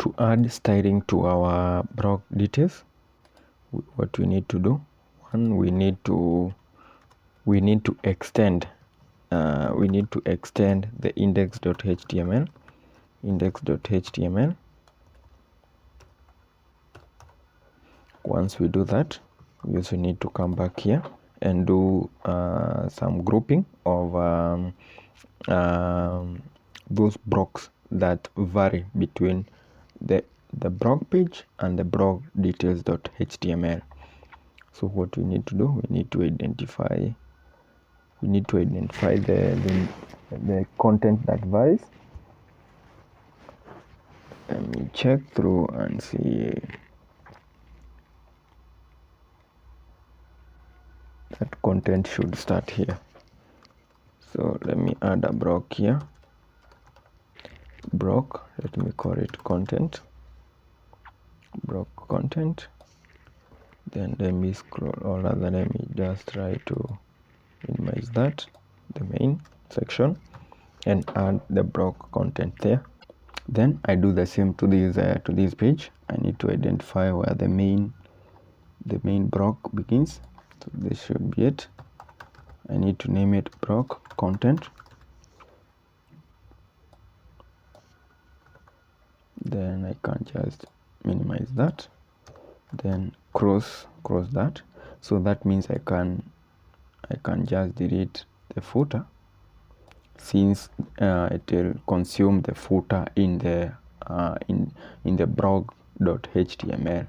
To add styling to our blog details, what we need to do, one, we need to extend the index.html. Once we do that, we also need to come back here and do some grouping of those blocks that vary between the blog page and the blog details.html. So what we need to do, we need to identify the content that varies. Let me check through and see. That content should start here. So let me add a block here. Block, let me call it content. Block content. Then let me scroll, or rather let me just try to minimize that, the main section, and add the block content there. Then I do the same to this page. I need to identify where the main block begins. So this should be it. I need to name it block content. Then I can just minimize that. Then cross that. So that means I can just delete the footer, since it will consume the footer in the blog.html.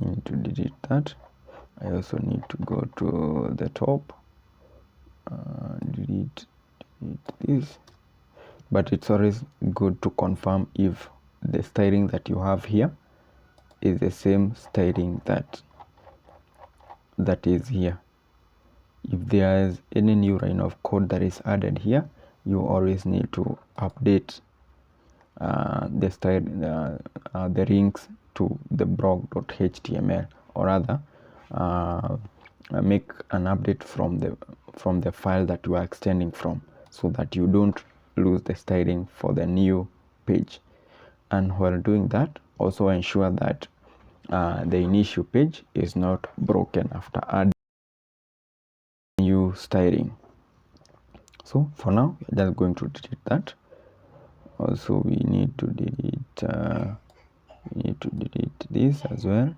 I need to delete that. I also need to go to the top, delete this. But it's always good to confirm if the styling that you have here is the same styling that is here. If there is any new line of code that is added here, you always need to update the style, the links to the blog.html, or rather make an update from the file that you are extending from, so that you don't lose the styling for the new page. And while doing that, also ensure that the initial page is not broken after adding new styling. So for now, we're just going to delete that. Also, we need to delete this as well.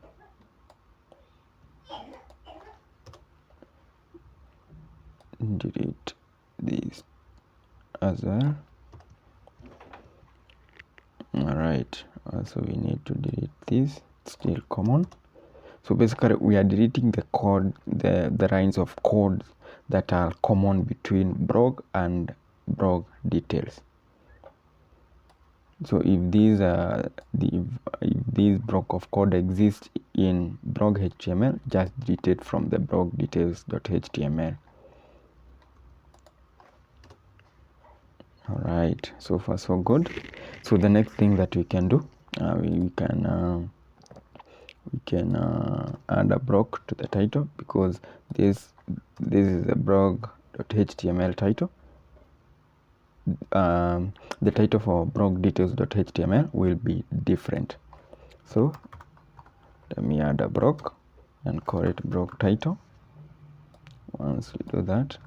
Delete this as well. All right. Also, we need to delete this. It's still common. So basically, we are deleting the code, the lines of code that are common between blog and blog details. So if these block of code exists in blog HTML, just delete it from the blog details.html. All right, so far so good. So the next thing that we can do, we can add a block to the title, because this is a blog.html title. The title for blog details.html will be different. So let me add a block and call it blog title. Once we do that,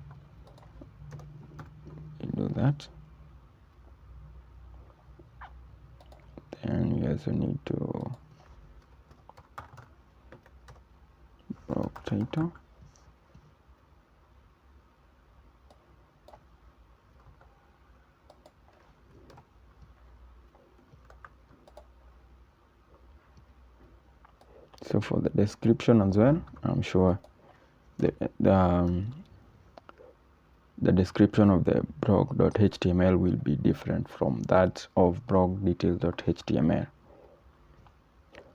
then we also need to blog title. So for the description as well, I'm sure the description of the blog.html will be different from that of blog details.html.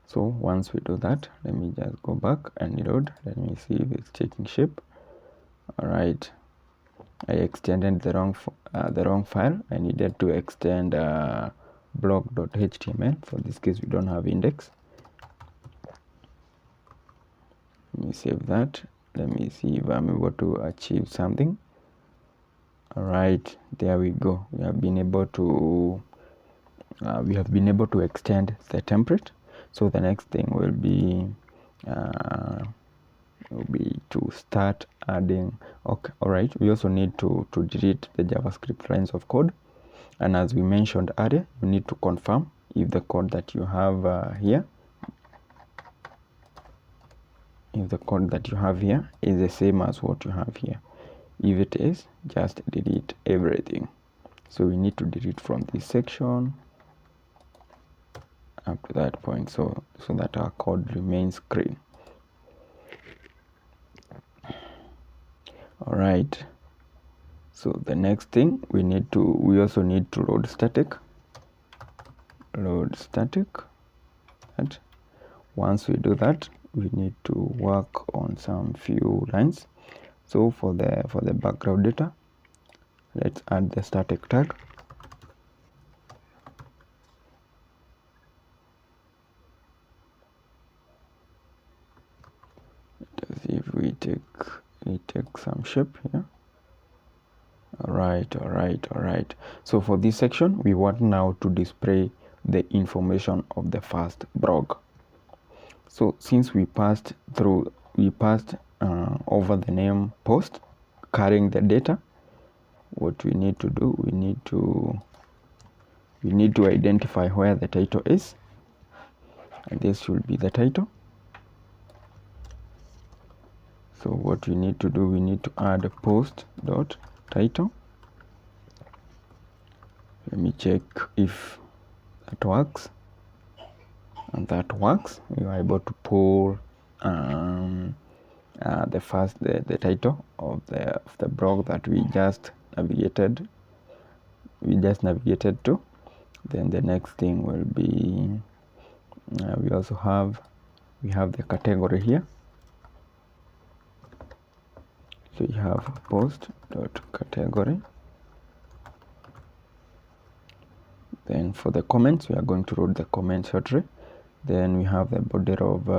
So once we do that, let me just go back and reload. Let me see if it's taking shape. All right, I extended the wrong file. I needed to extend blog.html. For this case, we don't have index. Let me save that. Let me see if I'm able to achieve something. All right, there we go. We have been able to extend the template. So the next thing will be to start adding. Okay, all right, we also need to delete the JavaScript lines of code, and as we mentioned earlier, you need to confirm if the code that you have here is the same as what you have here. If it is, just delete everything. So we need to delete from this section up to that point, so that our code remains clean. All right, so the next thing we also need to load static. And once we do that, we need to work on some few lines. So for the background data, let's add the static tag. Let's see if we take some shape here. All right. So for this section, we want now to display the information of the first blog. So since we passed over the name post carrying the data, what we need to do, we need to identify where the title is, and this should be the title. So what we need to do, we need to add a post.title. Let me check if that works. And that works. We are able to pull the title of the blog that we just navigated to. Then the next thing will be we have the category here. So you have post.category. Then for the comments, we are going to load the comment shortly. Then we have the body of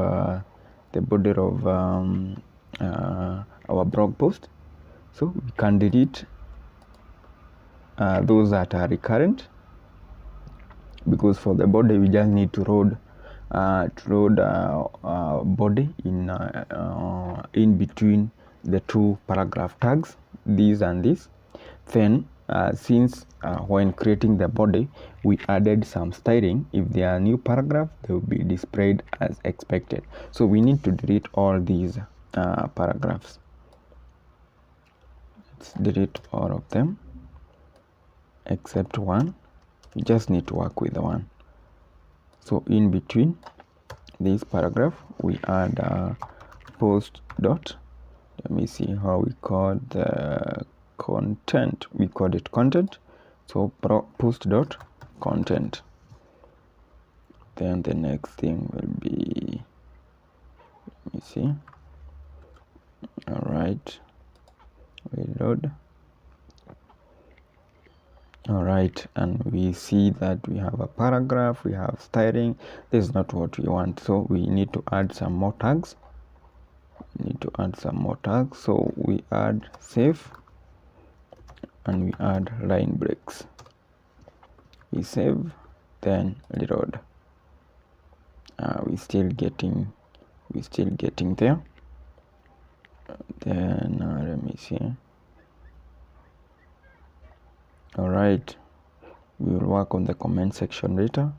our blog post. So we can delete those that are recurrent, because for the body we just need to load body in between the two paragraph tags, this and this. Then since when creating the body we added some styling, if there are new paragraph, they will be displayed as expected. So we need to delete all these paragraphs. Let's delete all of them except one. You just need to work with the one. So in between this paragraph we add post dot, let me see how we call the content. We call it content. So post dot content. Then the next thing will be, let me see. All right, reload. All right, and we see that we have a paragraph, we have styling. This is not what we want, so we need to add some more tags. So we add save and we add line breaks. We save, then reload. We're still getting there. Then let me see. All right, we will work on the comment section later.